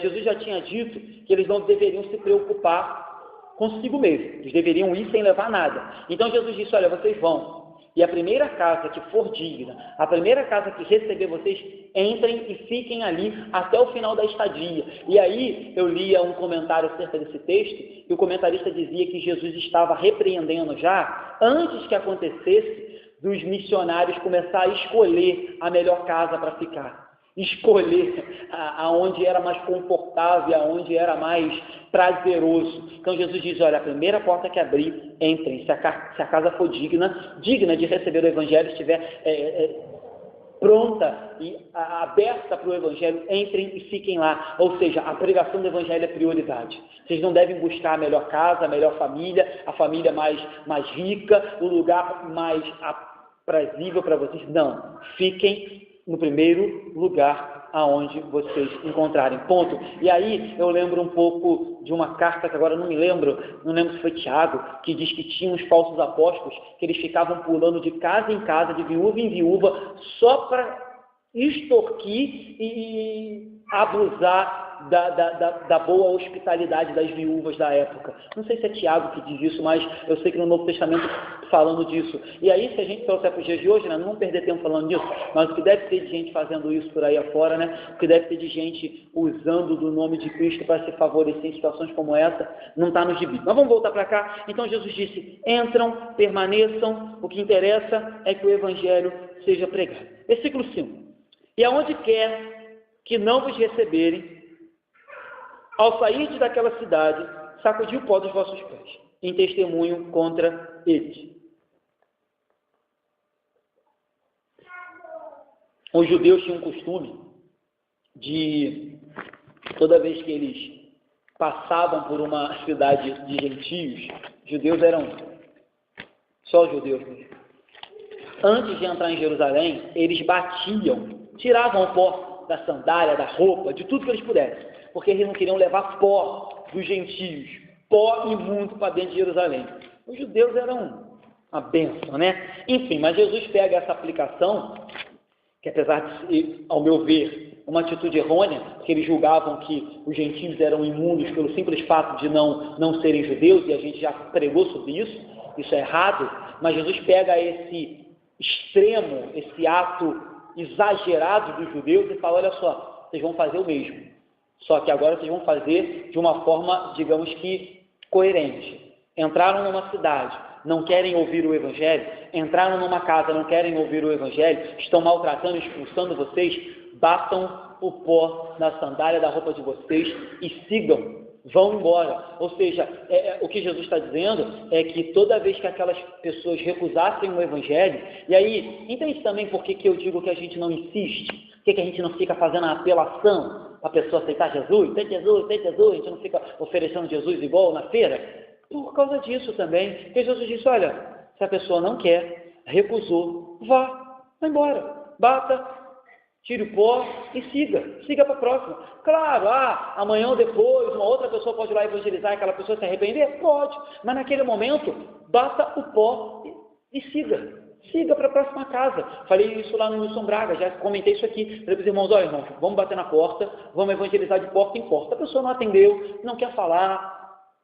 Jesus já tinha dito que eles não deveriam se preocupar consigo mesmo, eles deveriam ir sem levar nada. Então Jesus disse, olha, vocês vão, e a primeira casa que for digna, a primeira casa que receber vocês, entrem e fiquem ali até o final da estadia. E aí eu lia um comentário acerca desse texto, e o comentarista dizia que Jesus estava repreendendo já, antes que acontecesse, dos missionários começar a escolher a melhor casa para ficar. Escolher aonde era mais confortável, aonde era mais prazeroso. Então Jesus diz, olha, a primeira porta que abrir, entrem. Se a casa for digna de receber o Evangelho, estiver pronta e aberta para o Evangelho, entrem e fiquem lá. Ou seja, a pregação do Evangelho é prioridade. Vocês não devem buscar a melhor casa, a melhor família, a família mais rica, o lugar mais aprazível para vocês. Não, fiquem no primeiro lugar aonde vocês encontrarem. Ponto. E aí eu lembro um pouco de uma carta que agora não lembro se foi Tiago, que diz que tinha uns falsos apóstolos, que eles ficavam pulando de casa em casa, de viúva em viúva, só para extorquir e abusar da boa hospitalidade das viúvas da época. Não sei se é Tiago que diz isso, mas eu sei que no Novo Testamento falando disso. E aí, se a gente trouxer para os dias de hoje, né, não vamos perder tempo falando disso, mas o que deve ter de gente fazendo isso por aí afora, né, o que deve ter de gente usando do nome de Cristo para se favorecer em situações como essa, não está no gibi. Mas vamos voltar para cá. Então Jesus disse, entram, permaneçam, o que interessa é que o Evangelho seja pregado. Versículo 5. E aonde quer que não vos receberem, ao sair daquela cidade, sacudi o pó dos vossos pés, em testemunho contra eles. Os judeus tinham um costume de, toda vez que eles passavam por uma cidade de gentios, judeus eram só judeus mesmo. Antes de entrar em Jerusalém, eles batiam, tiravam o pó da sandália, da roupa, de tudo que eles pudessem, porque eles não queriam levar pó dos gentios, pó imundo para dentro de Jerusalém. Os judeus eram uma bênção, né? Enfim, mas Jesus pega essa aplicação, que apesar de ser, ao meu ver, uma atitude errônea, porque eles julgavam que os gentios eram imundos pelo simples fato de não serem judeus, e a gente já pregou sobre isso é errado, mas Jesus pega esse extremo, esse ato exagerado dos judeus e fala, olha só, vocês vão fazer o mesmo, só que agora vocês vão fazer de uma forma, digamos que, coerente. Entraram numa cidade, não querem ouvir o Evangelho, entraram numa casa, não querem ouvir o Evangelho, estão maltratando, expulsando vocês, batam o pó na sandália da roupa de vocês e sigam, vão embora. Ou seja, o que Jesus está dizendo é que toda vez que aquelas pessoas recusassem o Evangelho, e aí, entende também por que eu digo que a gente não insiste? Por que a gente não fica fazendo a apelação para a pessoa aceitar Jesus? Tem Jesus, a gente não fica oferecendo Jesus igual na feira? Por causa disso também, porque Jesus disse, olha, se a pessoa não quer, recusou, vá embora, bata, tire o pó e siga para a próxima. Claro, amanhã ou depois, uma outra pessoa pode ir lá evangelizar, aquela pessoa se arrepender? Pode, mas naquele momento, bata o pó e siga para a próxima casa. Falei isso lá no Wilson Braga, já comentei isso aqui. Falei para os irmãos, olha irmãos, vamos bater na porta, vamos evangelizar de porta em porta. A pessoa não atendeu, não quer falar,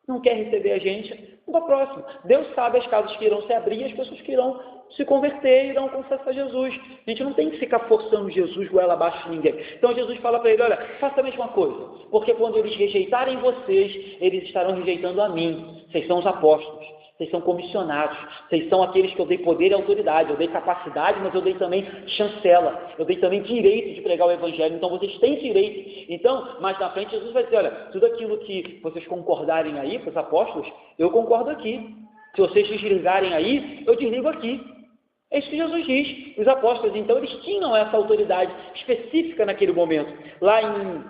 não quer receber a gente, vamos para a próxima. Deus sabe as casas que irão se abrir, as pessoas que irão se converter e irão confessar Jesus. A gente não tem que ficar forçando Jesus goela abaixo de ninguém. Então Jesus fala para ele, olha, faça a mesma coisa, porque quando eles rejeitarem vocês, eles estarão rejeitando a mim. Vocês são os apóstolos, vocês são comissionados, vocês são aqueles que eu dei poder e autoridade, eu dei capacidade, mas eu dei também chancela, eu dei também direito de pregar o Evangelho, então vocês têm direito. Então, mais na frente, Jesus vai dizer, olha, tudo aquilo que vocês concordarem aí, para os apóstolos, eu concordo aqui. Se vocês desligarem aí, eu desligo aqui. É isso que Jesus diz. Os apóstolos, então, eles tinham essa autoridade específica naquele momento. Lá em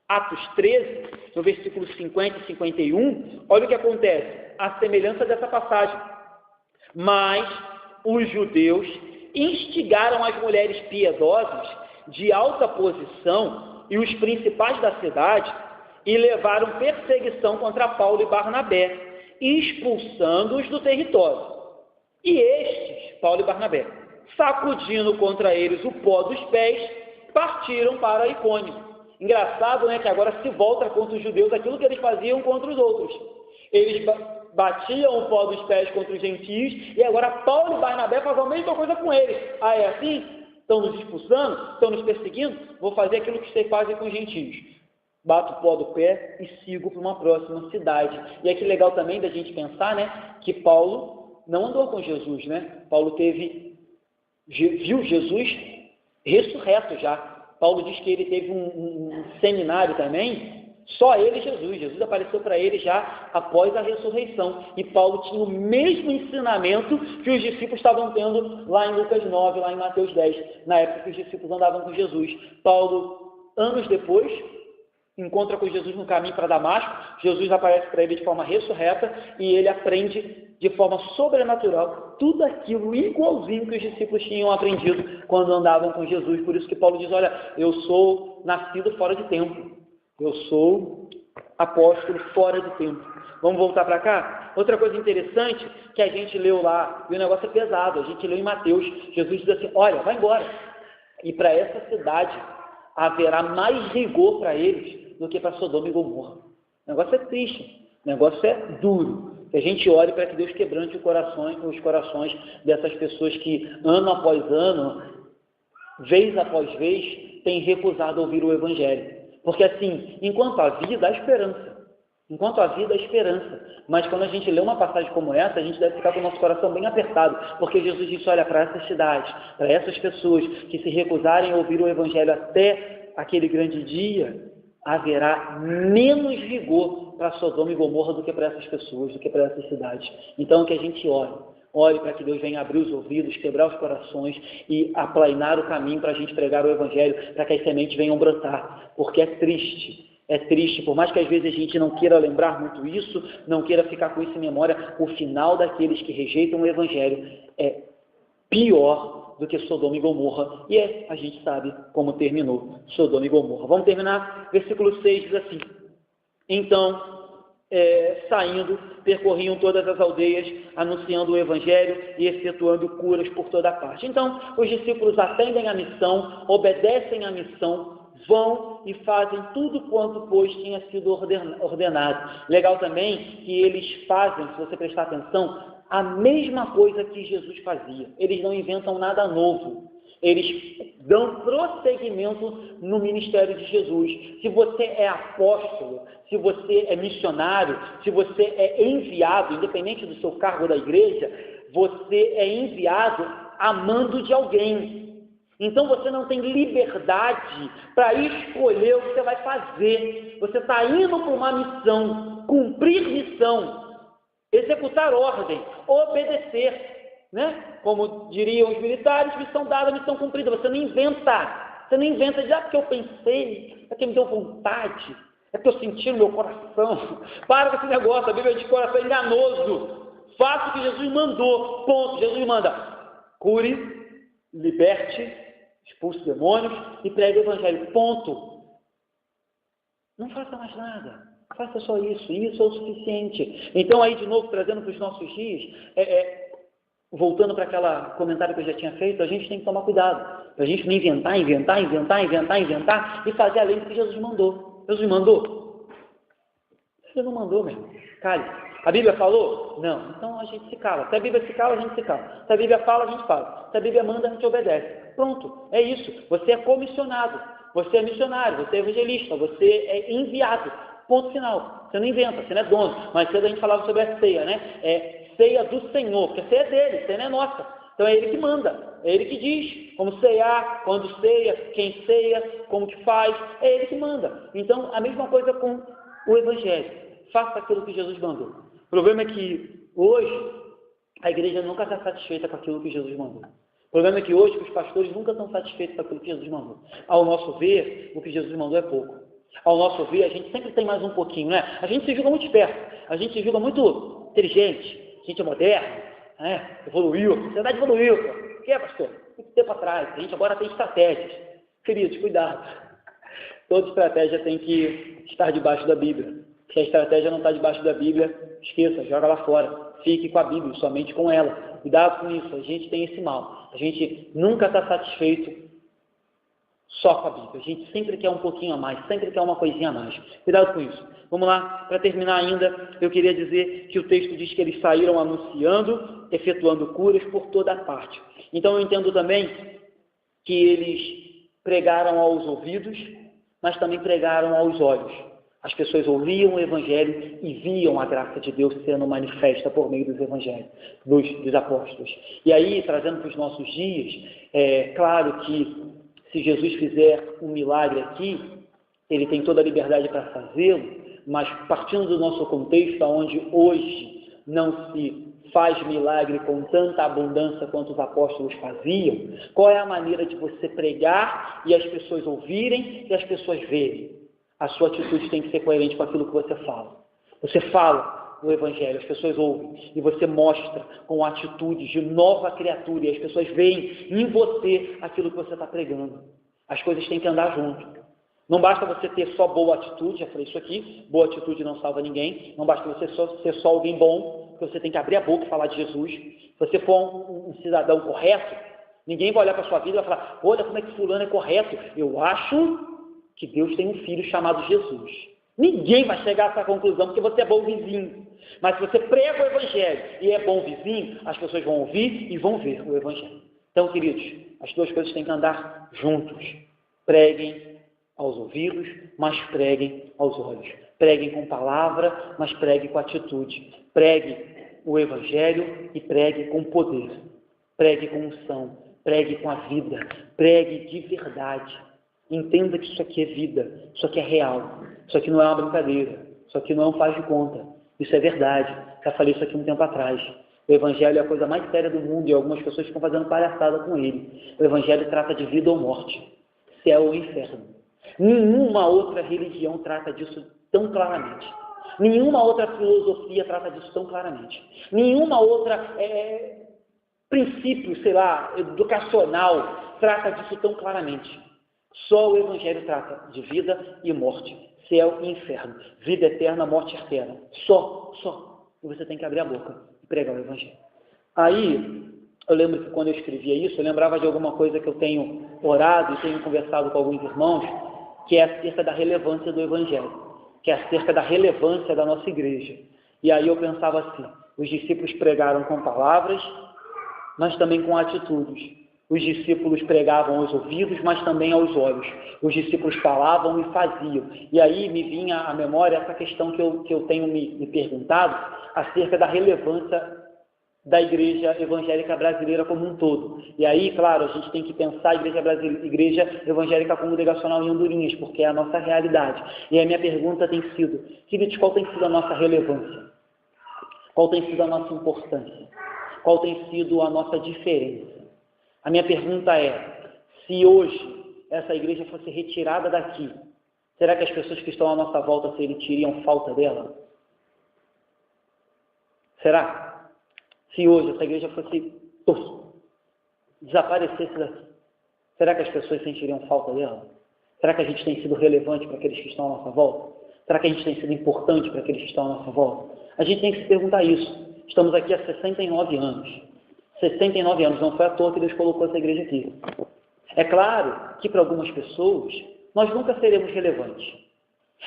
Atos 13, no versículo 50 e 51, olha o que acontece, a semelhança dessa passagem. Mas os judeus instigaram as mulheres piedosas de alta posição e os principais da cidade e levaram perseguição contra Paulo e Barnabé, expulsando-os do território. E estes, Paulo e Barnabé, sacudindo contra eles o pó dos pés, partiram para Icônio. Engraçado, né, que agora se volta contra os judeus aquilo que eles faziam contra os outros. Eles batiam o pó dos pés contra os gentios, e agora Paulo e Barnabé fazem a mesma coisa com eles. É assim? Estão nos expulsando? Estão nos perseguindo? Vou fazer aquilo que vocês fazem com os gentios. Bato o pó do pé e sigo para uma próxima cidade. E é que legal também da gente pensar, né, que Paulo não andou com Jesus, né? Paulo viu Jesus ressurreto já. Paulo diz que ele teve um seminário também, só ele e Jesus. Jesus apareceu para ele já após a ressurreição. E Paulo tinha o mesmo ensinamento que os discípulos estavam tendo lá em Lucas 9, lá em Mateus 10, na época que os discípulos andavam com Jesus. Paulo, anos depois, encontra com Jesus no caminho para Damasco. Jesus aparece para ele de forma ressurreta e ele aprende de forma sobrenatural tudo aquilo igualzinho que os discípulos tinham aprendido quando andavam com Jesus. Por isso que Paulo diz, olha, eu sou nascido fora de tempo, eu sou apóstolo fora de tempo. Vamos voltar para cá? Outra coisa interessante que a gente leu lá, e o negócio é pesado, a gente leu em Mateus, Jesus diz assim, olha, vai embora, e para essa cidade haverá mais rigor para eles do que para Sodoma e Gomorra. O negócio é triste, o negócio é duro. Que a gente ore para que Deus quebrante os corações dessas pessoas que, ano após ano, vez após vez, têm recusado ouvir o Evangelho. Porque assim, enquanto há vida, há esperança. Enquanto há vida, há esperança. Mas quando a gente lê uma passagem como essa, a gente deve ficar com o nosso coração bem apertado. Porque Jesus disse, olha, para essas cidades, para essas pessoas que se recusarem a ouvir o Evangelho até aquele grande dia, haverá menos vigor para Sodoma e Gomorra do que para essas pessoas, do que para essas cidades. Então, que a gente ore para que Deus venha abrir os ouvidos, quebrar os corações e aplainar o caminho para a gente pregar o Evangelho, para que as sementes venham brotar, porque é triste, por mais que às vezes a gente não queira lembrar muito isso, não queira ficar com isso em memória, o final daqueles que rejeitam o Evangelho é pior do que Sodoma e Gomorra, e a gente sabe como terminou Sodoma e Gomorra. Vamos terminar, versículo 6 diz assim, então, saindo, percorriam todas as aldeias, anunciando o Evangelho e efetuando curas por toda parte. Então, os discípulos atendem a missão, obedecem à missão, vão e fazem tudo quanto, pois, tinha sido ordenado. Legal também que eles fazem, se você prestar atenção, a mesma coisa que Jesus fazia. Eles não inventam nada novo. Eles dão prosseguimento no ministério de Jesus. Se você é apóstolo, se você é missionário, se você é enviado, independente do seu cargo da igreja, você é enviado a mando de alguém. Então você não tem liberdade para escolher o que você vai fazer. Você está indo para uma missão, cumprir missão, executar ordem, obedecer, né? Como diriam os militares, missão dada, missão cumprida. Você não inventa, diz, porque eu pensei, porque me deu vontade. É porque eu senti no meu coração. Para com esse negócio, a Bíblia diz que o coração é enganoso. Faça o que Jesus mandou, ponto. Jesus manda: cure, liberte, expulse demônios e pregue o evangelho, ponto. Não faça mais nada, faça só isso, e isso é o suficiente. Então aí de novo, trazendo para os nossos dias, voltando para aquele comentário que eu já tinha feito, a gente tem que tomar cuidado, para a gente não inventar e fazer além do que Jesus mandou. Jesus mandou? Ele não mandou, meu irmão. Cale. A Bíblia falou? Não. Então a gente se cala. Se a Bíblia se cala, a gente se cala. Se a Bíblia fala, a gente fala. Se a Bíblia manda, a gente obedece. Pronto. É isso. Você é comissionado. Você é missionário. Você é evangelista. Você é enviado. Ponto final. Você não inventa. Você não é dono. Mais cedo a gente falava sobre a ceia, né? É ceia do Senhor. Porque a ceia é dele. A ceia não é nossa. Então é ele que manda. É ele que diz como ceiar, quando ceia, quem ceia, como que faz. É ele que manda. Então a mesma coisa com o evangelho. Faça aquilo que Jesus mandou. O problema é que hoje a igreja nunca está satisfeita com aquilo que Jesus mandou. O problema é que hoje os pastores nunca estão satisfeitos com aquilo que Jesus mandou. Ao nosso ver, o que Jesus mandou é pouco. Ao nosso ver, a gente sempre tem mais um pouquinho, né? A gente se julga muito esperto, a gente se julga muito inteligente, a gente é moderno, né? Evoluiu, a sociedade evoluiu. O que é, pastor? Muito tempo atrás, a gente agora tem estratégias. Queridos, cuidado. Toda estratégia tem que estar debaixo da Bíblia. Se a estratégia não está debaixo da Bíblia, esqueça, joga lá fora. Fique com a Bíblia, somente com ela. Cuidado com isso, a gente tem esse mal. A gente nunca está satisfeito só com a Bíblia. A gente sempre quer um pouquinho a mais, sempre quer uma coisinha a mais. Cuidado com isso. Vamos lá, para terminar ainda, eu queria dizer que o texto diz que eles saíram anunciando, efetuando curas por toda a parte. Então eu entendo também que eles pregaram aos ouvidos, mas também pregaram aos olhos. As pessoas ouviam o Evangelho e viam a graça de Deus sendo manifesta por meio dos Evangelhos, dos apóstolos. E aí, trazendo para os nossos dias, é claro que se Jesus fizer um milagre aqui, ele tem toda a liberdade para fazê-lo, mas partindo do nosso contexto, onde hoje não se faz milagre com tanta abundância quanto os apóstolos faziam, qual é a maneira de você pregar e as pessoas ouvirem e as pessoas verem? A sua atitude tem que ser coerente com aquilo que você fala. Você fala o Evangelho, as pessoas ouvem, e você mostra com atitude de nova criatura, e as pessoas veem em você aquilo que você está pregando. As coisas têm que andar junto. Não basta você ter só boa atitude, já falei isso aqui, boa atitude não salva ninguém, não basta você ser só alguém bom, porque você tem que abrir a boca e falar de Jesus. Se você for um cidadão correto, ninguém vai olhar para a sua vida e vai falar: olha como é que fulano é correto, eu acho que Deus tem um filho chamado Jesus. Ninguém vai chegar a essa conclusão porque você é bom vizinho. Mas se você prega o Evangelho e é bom vizinho, as pessoas vão ouvir e vão ver o Evangelho. Então, queridos, as duas coisas têm que andar juntos. Preguem aos ouvidos, mas preguem aos olhos. Preguem com palavra, mas preguem com atitude. Pregue o Evangelho e pregue com poder. Pregue com unção. Pregue com a vida. Pregue de verdade. Entenda que isso aqui é vida, isso aqui é real, isso aqui não é uma brincadeira, isso aqui não é um faz de conta, isso é verdade. Já falei isso aqui um tempo atrás. O Evangelho é a coisa mais séria do mundo e algumas pessoas ficam fazendo palhaçada com ele. O Evangelho trata de vida ou morte, céu ou inferno. Nenhuma outra religião trata disso tão claramente. Nenhuma outra filosofia trata disso tão claramente. Nenhuma outra princípio, educacional trata disso tão claramente. Só o Evangelho trata de vida e morte, céu e inferno, vida eterna, morte eterna. Só. E você tem que abrir a boca e pregar o Evangelho. Aí, eu lembro que quando eu escrevia isso, eu lembrava de alguma coisa que eu tenho orado e tenho conversado com alguns irmãos, que é acerca da relevância do Evangelho, que é acerca da relevância da nossa igreja. E aí eu pensava assim: os discípulos pregaram com palavras, mas também com atitudes. Os discípulos pregavam aos ouvidos, mas também aos olhos. Os discípulos falavam e faziam. E aí me vinha à memória essa questão que eu tenho me perguntado acerca da relevância da igreja evangélica brasileira como um todo. E aí, claro, a gente tem que pensar a igreja evangélica congregacional em Andorinhas, porque é a nossa realidade. E a minha pergunta tem sido: queridos, qual tem sido a nossa relevância? Qual tem sido a nossa importância? Qual tem sido a nossa diferença? A minha pergunta é: se hoje essa igreja fosse retirada daqui, Será que as pessoas que estão à nossa volta sentiriam falta dela? Será? Se hoje essa igreja fosse desaparecesse daqui, será que as pessoas sentiriam falta dela? Será que a gente tem sido relevante para aqueles que estão à nossa volta? Será que a gente tem sido importante para aqueles que estão à nossa volta? A gente tem que se perguntar isso. Estamos aqui há 69 anos. 69 anos, não foi à toa que Deus colocou essa igreja aqui. É claro que para algumas pessoas, nós nunca seremos relevantes.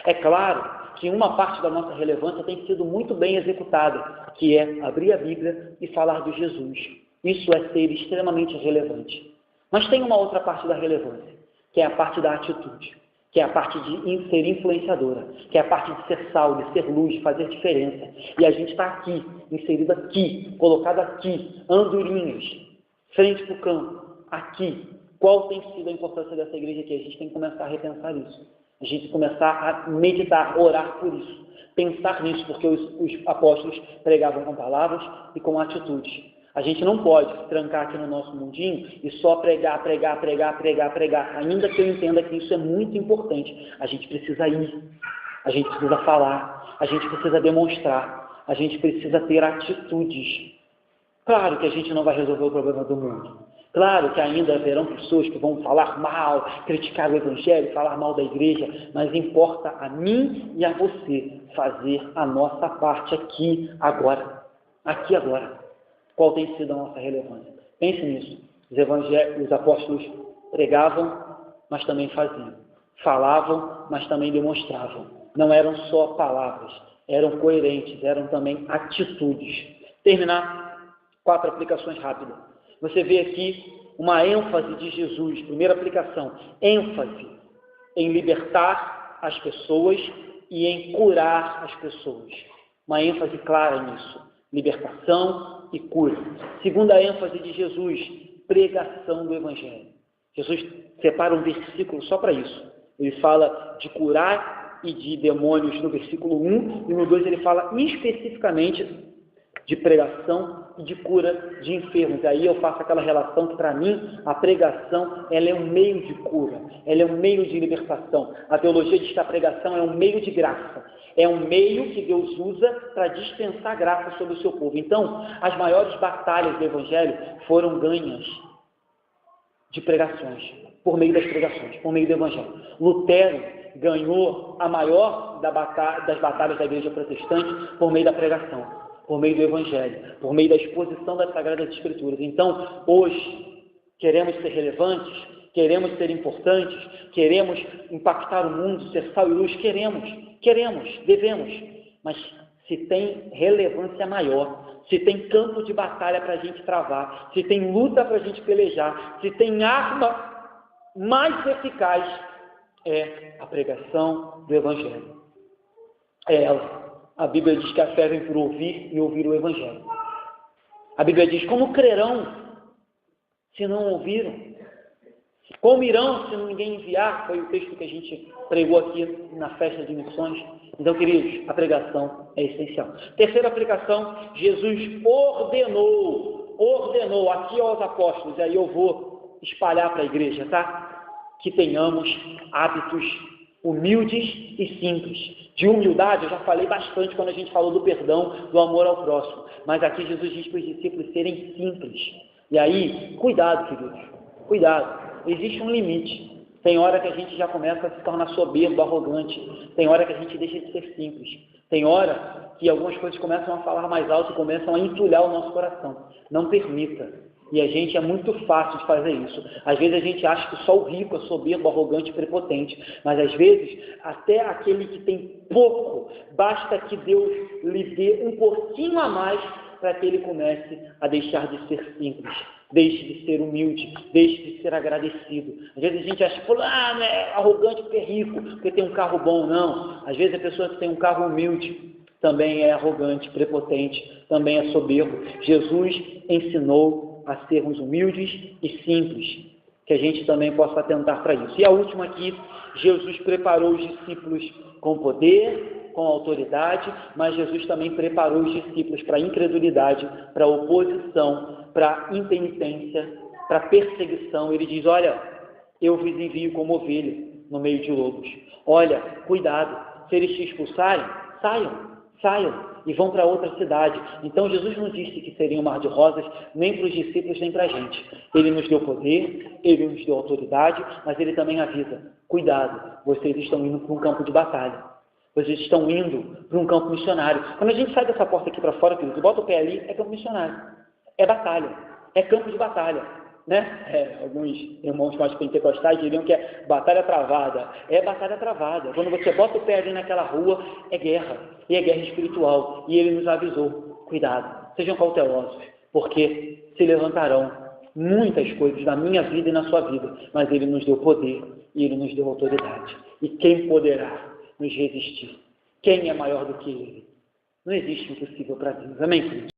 É claro que uma parte da nossa relevância tem sido muito bem executada, que é abrir a Bíblia e falar de Jesus. Isso é ser extremamente relevante. Mas tem uma outra parte da relevância, que é a parte da atitude, que é a parte de ser influenciadora, que é a parte de ser sal, de ser luz, de fazer diferença. E a gente está aqui, inserido aqui, colocado aqui, andorinhas, frente para o campo, aqui. Qual tem sido a importância dessa igreja aqui? A gente tem que começar a repensar isso. A gente tem que começar a meditar, orar por isso, pensar nisso, porque os apóstolos pregavam com palavras e com atitudes. A gente não pode se trancar aqui no nosso mundinho e só pregar, ainda que eu entenda que isso é muito importante. A gente precisa ir, a gente precisa falar, a gente precisa demonstrar, a gente precisa ter atitudes. Claro que a gente não vai resolver o problema do mundo. Claro que ainda haverão pessoas que vão falar mal, criticar o Evangelho, falar mal da igreja, mas importa a mim e a você fazer a nossa parte aqui, agora. Aqui, agora. Qual tem sido a nossa relevância? Pense nisso. Os apóstolos pregavam, mas também faziam. Falavam, mas também demonstravam. Não eram só palavras, eram coerentes, eram também atitudes. Terminar, 4 aplicações rápidas. Você vê aqui uma ênfase de Jesus, primeira aplicação, ênfase em libertar as pessoas e em curar as pessoas. Uma ênfase clara nisso, libertação e cura. Segunda ênfase de Jesus, pregação do Evangelho. Jesus separa um versículo só para isso. Ele fala de curar e de demônios no versículo 1, e no 2 ele fala especificamente de pregação e de cura de enfermos. Aí eu faço aquela relação que, para mim, a pregação ela é um meio de cura, ela é um meio de libertação. A teologia diz que a pregação é um meio de graça, é um meio que Deus usa para dispensar graça sobre o seu povo. Então, as maiores batalhas do Evangelho foram ganhas de pregações, por meio das pregações, por meio do Evangelho. Lutero ganhou a maior das batalhas da igreja protestante por meio da pregação, por meio do Evangelho, por meio da exposição das Sagradas Escrituras. Então, hoje, queremos ser relevantes, queremos ser importantes, queremos impactar o mundo, ser sal e luz, queremos, devemos, mas se tem relevância maior, se tem campo de batalha para a gente travar, se tem luta para a gente pelejar, se tem arma mais eficaz, é a pregação do Evangelho. É ela. A Bíblia diz que a fé vem por ouvir e ouvir o Evangelho. A Bíblia diz, como crerão se não ouviram? Como irão se ninguém enviar? Foi o texto que a gente pregou aqui na festa de missões. Então, queridos, a pregação é essencial. Terceira aplicação, Jesus ordenou aqui aos apóstolos, e aí eu vou espalhar para a igreja, tá? Que tenhamos hábitos humildes e simples. De humildade, eu já falei bastante quando a gente falou do perdão, do amor ao próximo. Mas aqui Jesus diz para os discípulos serem simples. E aí, cuidado, queridos, cuidado. Existe um limite. Tem hora que a gente já começa a se tornar soberbo, arrogante. Tem hora que a gente deixa de ser simples. Tem hora que algumas coisas começam a falar mais alto e começam a entulhar o nosso coração. Não permita. E a gente é muito fácil de fazer isso. Às vezes a gente acha que só o rico é soberbo, arrogante e prepotente. Mas às vezes, até aquele que tem pouco, basta que Deus lhe dê um pouquinho a mais para que ele comece a deixar de ser simples. Deixe de ser humilde, deixe de ser agradecido. Às vezes a gente acha que fulano é arrogante porque é rico, porque tem um carro bom. Não. Às vezes a pessoa que tem um carro humilde também é arrogante, prepotente, também é soberbo. Jesus ensinou a sermos humildes e simples, que a gente também possa atentar para isso. E a última aqui, Jesus preparou os discípulos com poder, com autoridade, mas Jesus também preparou os discípulos para a incredulidade, para a oposição, para a impenitência, para a perseguição. Ele diz, olha, eu vos envio como ovelha no meio de lobos. olha, cuidado, se eles te expulsarem, saiam e vão para outra cidade. Então Jesus não disse que seria um mar de rosas, nem para os discípulos, nem para a gente. Ele nos deu poder, ele nos deu autoridade, mas ele também avisa, cuidado, vocês estão indo para um campo de batalha. Vocês estão indo para um campo missionário. Quando a gente sai dessa porta aqui para fora, querido, bota o pé ali, é campo missionário. É batalha. É campo de batalha. Né? Alguns irmãos mais pentecostais diriam que é batalha travada. É batalha travada. Quando você bota o pé ali naquela rua, é guerra. E é guerra espiritual. E ele nos avisou. Cuidado. Sejam cautelosos. Porque se levantarão muitas coisas na minha vida e na sua vida. Mas ele nos deu poder. E ele nos deu autoridade. E quem poderá nos resistir? Quem é maior do que ele? Não existe impossível para Deus. Amém, queridos?